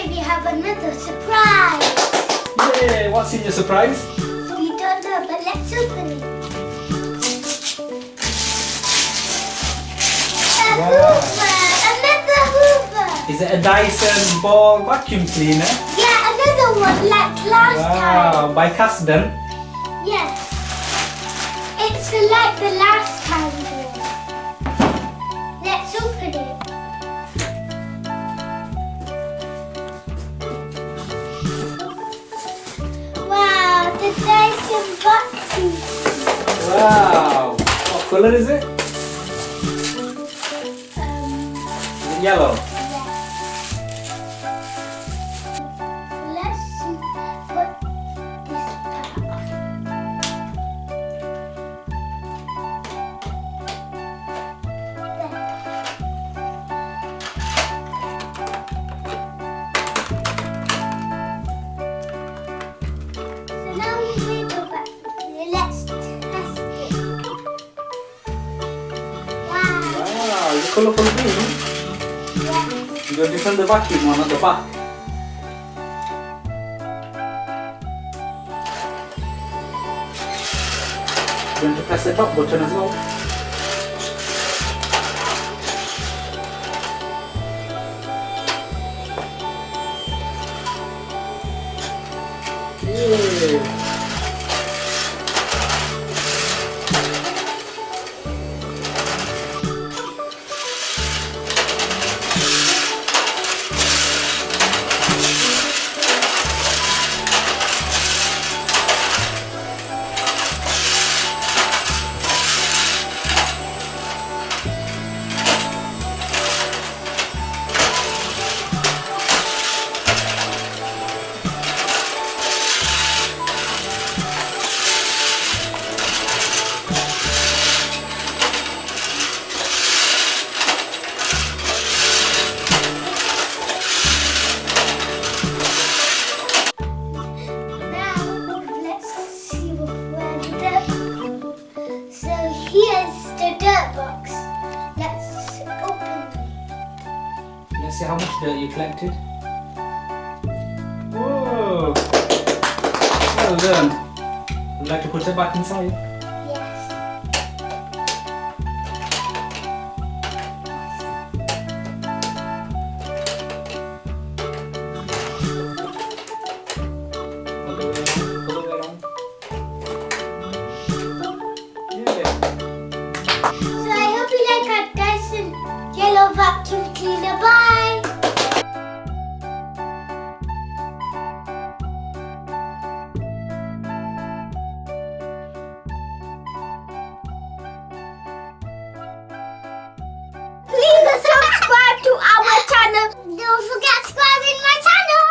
we have another surprise. Yay! What's in your surprise? We don't know, but let's open it. A Hoover! Another Hoover! Is it a Dyson Ball Vacuum Cleaner? Yeah, another one like last Wow! By Casdon. time. Yes. It's like the last time one. Let's open it. Wow, the Dyson Vacuum Cleaner. Wow! What colour is it? Is it yellow? Let's put this part on. So now we will go back. Let's test it. Wow. Wow! Is it colourful green? Yeah. You got different the vacuum one at the back. Going to press the top button as well. Yay. Now let's see where the dirt. So here's the dirt box. Let's open it. Let's see how much dirt you collected. Whoa! Well done. Would you like to put it back inside? Yes. All the way around. All the way around. Yeah. So I hope you like our Dyson yellow vacuum cleaner. Bye. Please subscribe to our channel. Don't forget to subscribe in my channel.